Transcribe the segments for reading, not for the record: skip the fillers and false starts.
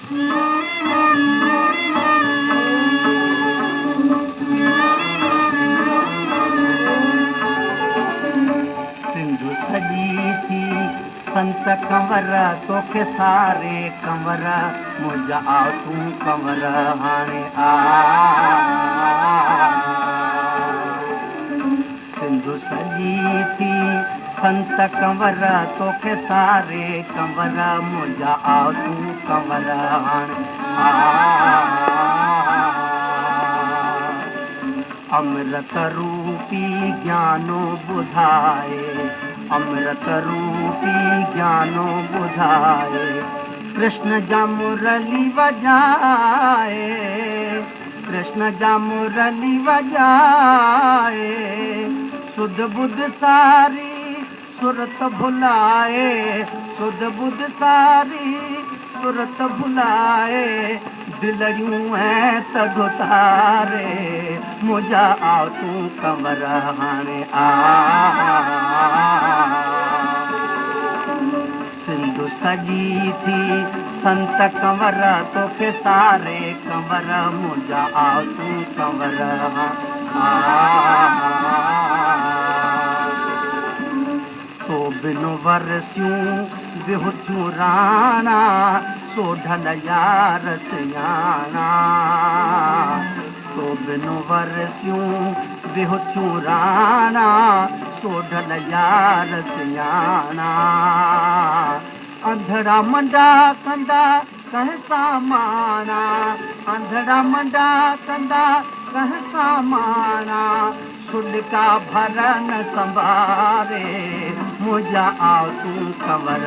सिंधु सजी थी संत कंवर तोखे सारे कंवर मुंहिंजा आ तूं कंवर हाणे आ सिंधु सजी थी संत कंवर तोखे सारे कंवर मुंहिंजा आ तूं कंवर हाणे आ अमृत रूपी ज्ञानो ॿुधाए अमृत रूपी ज्ञानो ॿुधाए कृष्ण जा मुरली वॼाए कृष्ण जा मुरली वॼाए सुध बुध सारी सुरत भुलाए सुध बुध सारी सुरत भुलाए दिलड़ियूं ऐं तदो तारे मुंहिंजा आ तूं कंवर हाणे आ सिंधु सजी थी संत कंवर तोखे सारे कंवर मुंहिंजा आ तूं कंवर आ तो बिनु वरसियूं बिहुथियूं राणा सोढल यार सियाणा तो बिनु वरसियूं बिहुथियूं राणा सोढल यार सियाणा अंधड़ा मंडा कंदा कंहिं सामाना अंधड़ा मंडा कंदा कंहिं सामाना सुॾका भर न संभारे मुंहिंजा आ तूं कंवर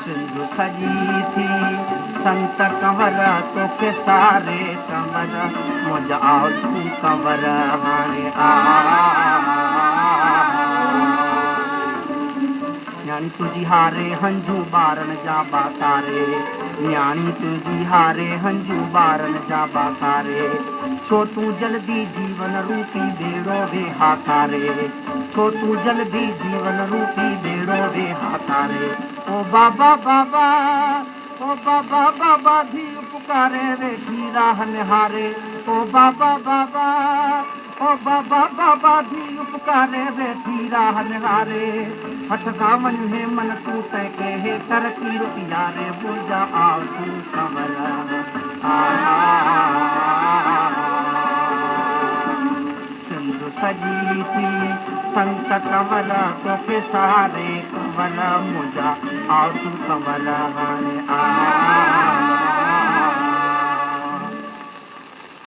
सिंधु सजी थी संत कंवर तोखे सारे कंवर मुंहिंजा आ तूं कंवर हाणे आ न्याणी तुंहिंजी हारे हंजू ॿारनि जा बाकारे न्याणी तुंहिंजी हारे हंजू ॿारनि जा बाकारे छो तूं जल्दी जीवन रूपी बेड़ो वे हाकारे छो तूं जल्दी जीवन रूपी बेड़ो वे हाकारे ओ बाबा बाबा ओ बाबा बाबा धीउ पुकारे वेठी राह निहारे ओ बाबा बाबा ओ बाबा बाबा धीउ पुकारे वेठी राह निहारे हथ सां वञ हे मन तूं तंहिंखे हे तरक़ी रुपियारे मुंहिंजा आ तूं कंवर सिंधु सजी थी संत कंवर तोखे सारे कंवर मुंहिंजा आ तूं कंवर हाणे आ